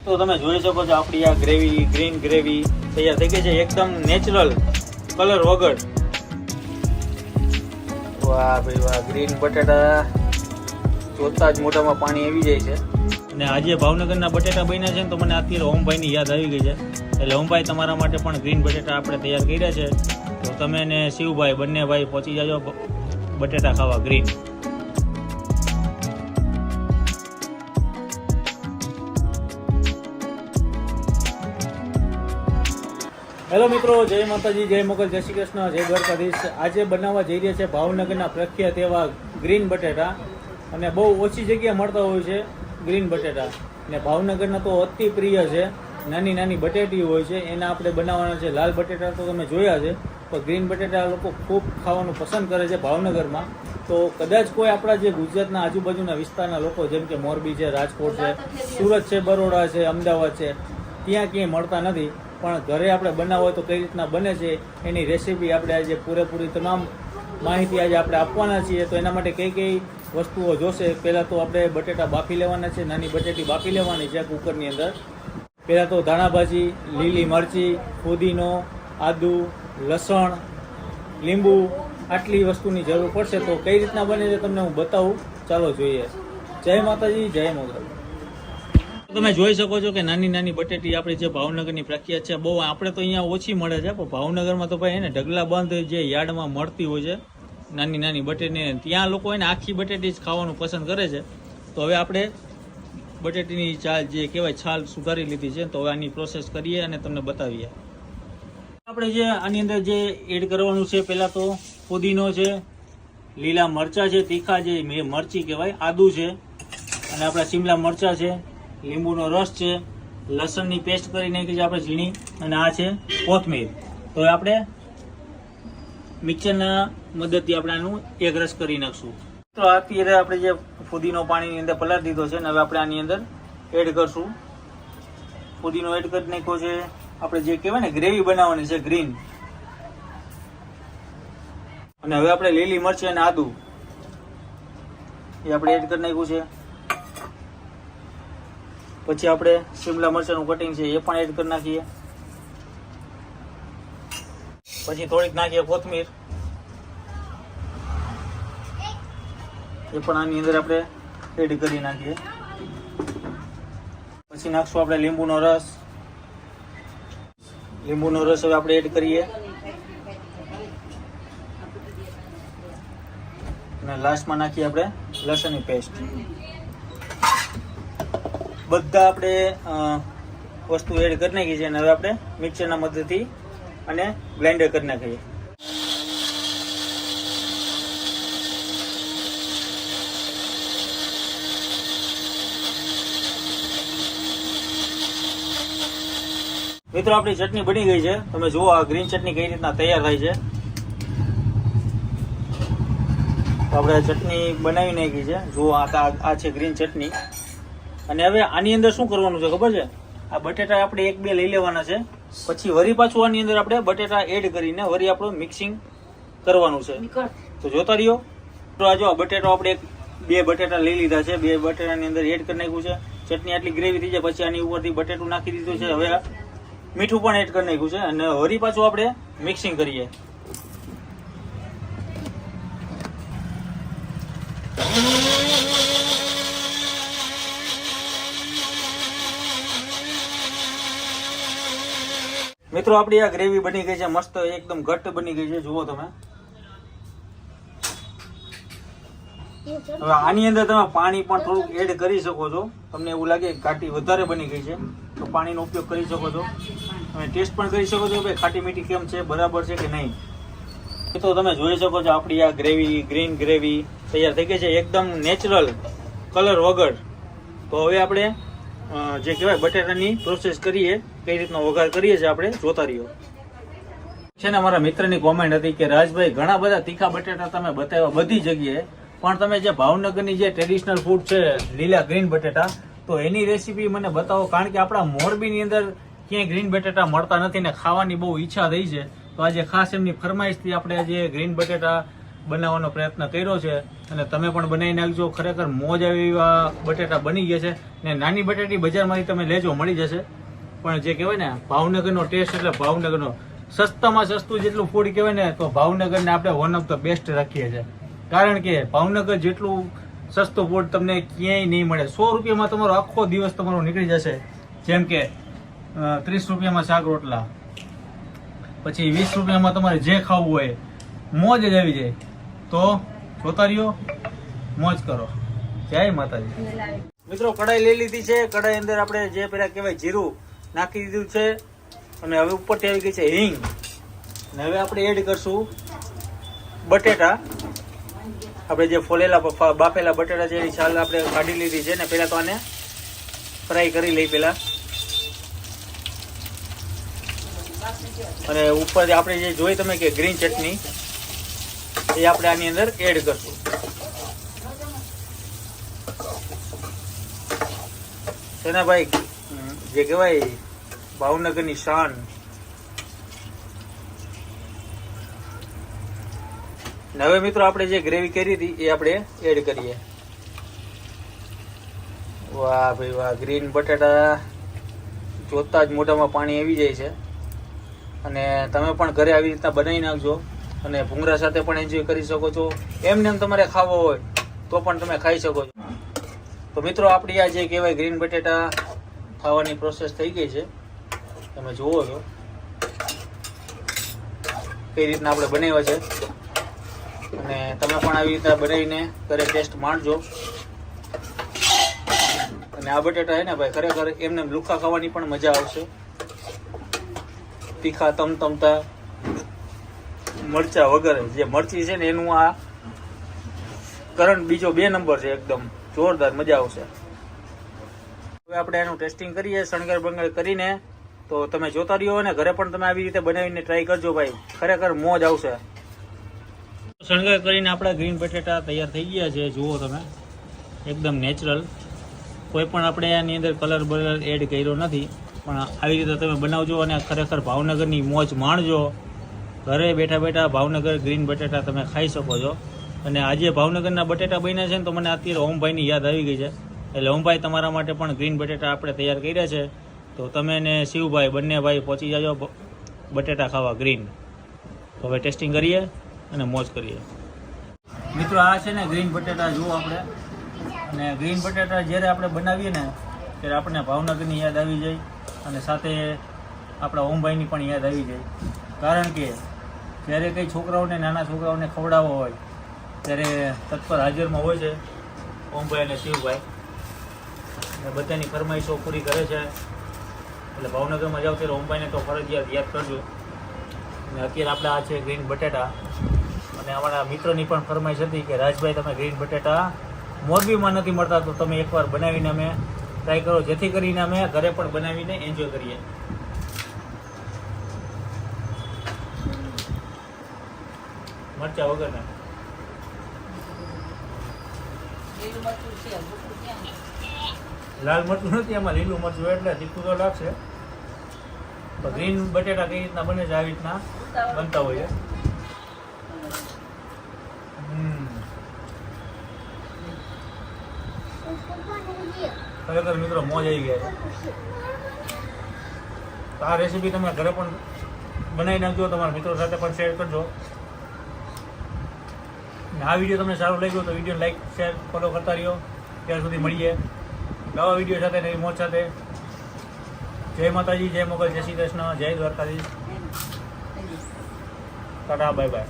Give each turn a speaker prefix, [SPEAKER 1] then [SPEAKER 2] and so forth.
[SPEAKER 1] તો તમે જોઈ શકો છો આપણી આ ગ્રેવી ગ્રીન ગ્રેવી તૈયાર થઈ ગઈ છે એકદમ નેચરલ કલર વગર. વાહ ભાઈ વાહ, ગ્રીન બટાટા જોતા જ મોઢામાં પાણી આવી જાય છે. અને આજે ભાવનગરના બટાટા બન્યા છે ને તો મને અત્યારે ઓમભાઈની યાદ આવી ગઈ છે. એટલે ઓમભાઈ તમારા માટે પણ ગ્રીન બટાટા આપણે તૈયાર કર્યા છે. તો તમે ને શિવભાઈ બંને ભાઈ પહોંચી જાજો બટાટા ખાવા ગ્રીન. હેલો મિત્રો, જય માતાજી, જય મોગલ, જય શ્રી કૃષ્ણ, જય દ્વારકાધીશ. આજે બનાવવા જઈ રહ્યા છે ભાવનગરના પ્રખ્યાત એવા ગ્રીન બટેટા. અને બહુ ઓછી જગ્યાએ મળતા હોય છે ગ્રીન બટેટા. અને ભાવનગરના તો અતિ પ્રિય છે, નાની નાની બટેટી હોય છે, એના આપણે બનાવવાના છે. લાલ બટેટા તો તમે જોયા છે, પણ ગ્રીન બટેટા લોકો ખૂબ ખાવાનું પસંદ કરે છે ભાવનગરમાં. તો કદાચ કોઈ આપણા જે ગુજરાતના આજુબાજુના વિસ્તારના લોકો જેમ કે મોરબી છે, રાજકોટ છે, સુરત છે, બરોડા છે, અમદાવાદ છે, ત્યાં ક્યાંય મળતા નથી. પણ ઘરે આપણે બનાવવો હોય તો કઈ રીતના બને છે એની રેસીપી આપણે આજે પૂરેપૂરી તમામ માહિતી આજે આપણે આપવાના છીએ. તો એના માટે કઈ કઈ વસ્તુઓ જોશે, પહેલાં તો આપણે બટેટા બાફી લેવાના છે. નાની બટેટી બાફી લેવાની છે કુકરની અંદર. પહેલાં તો ધાણાભાજી, લીલી મરચી, ફુદીનો, આદુ, લસણ, લીંબુ, આટલી વસ્તુની જરૂર પડશે. તો કઈ રીતના બને છે તમને હું બતાવું, ચાલો જોઈએ. જય માતાજી, જય મોગલ. તમે જોઈ શકો છો કે નાની નાની બટેટી આપણી જે ભાવનગરની પ્રખ્યાત છે. બહુ આપણે તો અહીંયા ઓછી મળે છે, પણ ભાવનગરમાં તો ભાઈ એને ઢગલા બંધ જે યાર્ડમાં મળતી હોય છે નાની નાની બટેટી, ત્યાં લોકો એને આખી બટેટી જ ખાવાનું પસંદ કરે છે. તો હવે આપણે બટેટીની છાલ જે કહેવાય છાલ સુધારી લીધી છે. તો હવે આની પ્રોસેસ કરીએ અને તમને બતાવીએ. આપણે જે આની અંદર જે એડ કરવાનું છે, પહેલાં તો ફુદીનો છે, લીલા મરચાં છે, તીખા જે મરચી કહેવાય, આદુ છે, અને આપણા શિમલા મરચાં છે, લીંબુનો રસ છે, લસણની પેસ્ટ કરી નાખી છે આપણે ઝીણી, અને આ છે કોથમીર. તો આપણે મિક્સરના મદદથી આપણે આનું એક રસ કરી નાખશું. તો અત્યારે આપણે જે ફુદીનો પાણીની અંદર પલાળી દીધો છે, અને હવે આપણે આની અંદર એડ કરશું. ફુદીનો એડ કરી નાખ્યો છે. આપણે જે કહેવાય ને ગ્રેવી બનાવવાની છે ગ્રીન. અને હવે આપણે લીલી મરચી અને આદુ એ આપણે એડ કરી નાખ્યું છે. પછી આપણે શિમલા મરચાંનું કટિંગ છે એ પણ એડ કરી નાખીએ. પછી થોડીક નાખીએ કોથમીર, એ પણ આની અંદર આપણે એડ કરી નાખીએ. પછી નાખશું આપણે લીંબુનો રસ. લીંબુનો રસ હવે આપણે એડ કરીએ. અને લાસ્ટમાં નાખીએ આપણે લસણની પેસ્ટ. બધા આપણે વસ્તુ એડ કરી નાખી છે, અને હવે આપણે મિક્સરના મદદથી અને બ્લેન્ડર કરી નાખીએ. મિત્રો આપણી ચટણી બની ગઈ છે. તમે જુઓ આ ગ્રીન ચટણી કઈ રીતના તૈયાર થાય છે. આપણે ચટણી બનાવી નાખી છે. જુઓ આ છે ગ્રીન ચટણી. અને હવે આની અંદર શું કરવાનું છે ખબર છે? આ બટેટા આપણે એક બે લઈ લેવાના છે. પછી વરી પાછું આની અંદર આપણે બટેટા એડ કરીને વરી આપણું મિક્સિંગ કરવાનું છે. તો જોતા રહ્યો. તો આ જો બટેટો આપણે બે બટેટા લઈ લીધા છે. બે બટેટાની અંદર એડ કરી નાખ્યું છે. ચટણી આટલી ગ્રેવી થઈ જાય પછી આની ઉપરથી બટેટું નાખી દીધું છે. હવે મીઠું પણ એડ કરી નાખ્યું છે, અને વરી પાછું આપણે મિક્સિંગ કરીએ. મિત્રો આપણી આ ગ્રેવી બની ગઈ છે, મસ્ત એકદમ ઘટ્ટ બની ગઈ છે. જુઓ તમે. હવે આની અંદર તમે પાણી પણ થોડુંક એડ કરી શકો છો. તમને એવું લાગે કે ઘાટી વધારે બની ગઈ છે તો પાણીનો ઉપયોગ કરી શકો છો. તમે ટેસ્ટ પણ કરી શકો છો કે ખાટી મીઠી કેમ છે, બરાબર છે કે નહીં. તો તમે જોઈ શકો છો આપણી આ ગ્રેવી ગ્રીન ગ્રેવી તૈયાર થઈ ગઈ છે એકદમ નેચરલ કલર વગર. તો હવે આપણે જે કહેવાય બટેટાની પ્રોસેસ કરીએ, કઈ રીતનો વઘાર કરીએ છીએ આપણે જોતા રહ્યો. છે ને મારા મિત્રની કોમેન્ટ હતી કે રાજભાઈ ઘણા બધા તીખા બટેટા તમે બતાવ્યા બધી જગ્યાએ, પણ તમે જે ભાવનગરની જે ટ્રેડિશનલ ફૂડ છે લીલા ગ્રીન બટેટા, તો એની રેસીપી મને બતાવો. કારણ કે આપણા મોરબીની અંદર ક્યાંય ગ્રીન બટેટા મળતા નથી ને ખાવાની બહુ ઈચ્છા થઈ છે. તો આજે ખાસ એમની ફરમાઈશથી આપણે આજે ગ્રીન બટેટા બનાવવાનો પ્રયત્ન કર્યો છે અને તમે પણ બનાવી નાખજો. ખરેખર મોજ આવી એવા બટેટા બની ગયા છે ને નાની બટેટી બજારમાંથી તમે લેજો, મળી જશે. પણ જે કહેવાય ને ભાવનગરનો ટેસ્ટ એટલે ભાવનગરનો સસ્તામાં સસ્તું જેટલું ફૂડ કહેવાય ને તો ભાવનગરને આપણે વન ઓફ ધ બેસ્ટ રાખીએ છીએ. કારણ કે ભાવનગર જેટલું સસ્તું ફૂડ તમને ક્યાંય નહીં મળે. 100 રૂપિયામાં તમારો આખો દિવસ તમારો નીકળી જશે. જેમ કે 30 રૂપિયામાં શાક રોટલા, પછી 20 રૂપિયામાં તમારે જે ખાવું હોય મોજ જ આવી જાય. તો જોતા રહ્યો, મોજ કરો. જય માતાજી. મિત્રો કઢાઈ લઈ લીધી છે. કઢાઈ અંદર આપણે જે પેલા કહેવાય જીરું નાખી દીધું છે અને હવે ઉપરથી આવી ગઈ છે હિંગ. અને હવે આપણે એડ કરશું બટેટા. આપણે જે ફોલેલા બાફેલા બટેટા છે એની છાલ આપણે કાઢી લીધી છે ને પેલા તો આને ફ્રાય કરી લઈ પેલા. અને ઉપર આપણે જે જોઈ તમે કે ગ્રીન ચટણી એ આપણે આની અંદર એડ કરશું. તેના ભાઈ જે કહેવાય ભાવનગરની શાન. હવે મિત્રો આપણે જે ગ્રેવી કરી હતી એ આપણે એડ કરીએ. વાહ ભાઈ વાહ, ગ્રીન બટાટા જોતા જ મોઢામાં પાણી આવી જાય છે. અને તમે પણ ઘરે આવી રીતના બનાવી નાખજો અને ભૂંગળા સાથે પણ એન્જોય કરી શકો છો. એમને તમારે ખાવો હોય તો પણ તમે ખાઈ શકો છો. તો મિત્રો આપણી આ જે કહેવાય ગ્રીન બટેટા ખાવાની પ્રોસેસ થઈ ગઈ છે. તમે જુઓ છો કઈ રીતના આપણે બનાવ્યા છે. અને તમે પણ આવી રીતના બનાવીને ઘરે ટેસ્ટ માણજો. અને આ બટેટા છે ને ભાઈ ખરેખર એમને લુખા ખાવાની પણ મજા આવશે. તીખા તમતમતા મરચા વગર જે મરચી છે ને એનું આ કરંટ બીજો 2 નંબર છે. એકદમ જોરદાર મજા આવશે. હવે આપણે એનું ટેસ્ટિંગ કરીએ શણગાર બંગાર કરીને. તો તમે જોતા રહ્યો અને ઘરે પણ તમે આવી રીતે બનાવીને ટ્રાય કરજો ભાઈ, ખરેખર મોજ આવશે. શણગાર કરીને આપણા ગ્રીન બટેટા તૈયાર થઈ ગયા છે. જુઓ તમે એકદમ નેચરલ, કોઈ પણ આપણે આની અંદર કલર બલર એડ કર્યો નથી. પણ આવી રીતે તમે બનાવજો અને ખરેખર ભાવનગરની મોજ માણજો. ઘરે બેઠા બેઠા ભાવનગર ગ્રીન બટેટા તમે ખાઈ શકો છો. અને આજે ભાવનગરના બટેટા બન્યા છે ને તો મને અત્યારે ઓમભાઈની યાદ આવી ગઈ છે. એટલે ઓમભાઈ તમારા માટે પણ ગ્રીન બટેટા આપણે તૈયાર કર્યા છે. તો તમે ને શિવભાઈ બંને ભાઈ પહોંચી જાજો બટેટા ખાવા ગ્રીન. તો હવે ટેસ્ટિંગ કરીએ અને મોજ કરીએ. મિત્રો આ છે ને ગ્રીન બટેટા જુઓ આપણે. અને ગ્રીન બટેટા જ્યારે આપણે બનાવીએ ને ત્યારે આપણને ભાવનગરની યાદ આવી જાય અને સાથે આપણા ઓમભાઈની પણ યાદ આવી જાય. કારણ કે જ્યારે કંઈ છોકરાઓને નાના છોકરાઓને ખવડાવવો હોય ત્યારે તત્પર હાજરમાં હોય છે ઓમભાઈ અને શિવભાઈ. અને બધાની ફરમાઈશો પૂરી કરે છે. એટલે ભાવનગરમાં જાઓ ત્યારે ઓમભાઈને તો ફરજિયાત યાદ કરજો. અને અત્યારે આપણે આ છે ગ્રીન બટેટા. અને અમારા મિત્રોની પણ ફરમાઈશ હતી કે રાજભાઈ તમે ગ્રીન બટેટા મોરબીમાં નથી મળતા તો તમે એકવાર બનાવીને અમે ટ્રાય કરો, જેથી કરીને અમે ઘરે પણ બનાવીને એન્જોય કરીએ. મરચા વગરના લાલ મરચું નથી એમાં, લીલું મરચું એટલે તીખું તો લાગશે. ગ્રીન બટેટા કઈ રીતના બને છે આવી રીતના બનતા હોય. ખરેખર મિત્રો મોજ આવી ગયા છે. આ રેસીપી તમે ઘરે પણ બનાવી નાખજો, તમારા મિત્રો સાથે પણ શેર કરજો. આ વિડીયો તમને સારો લાગ્યો તો વિડીયો લાઈક શેર ફોલો કરતા રહ્યો. ત્યાર સુધી મળીએ નવા વિડીયો સાથે, નવી મોજ સાથે. જય માતાજી, જય મોગલ, જય શ્રી કૃષ્ણ, જય દ્વારકાધીશ. Tata, bye bye.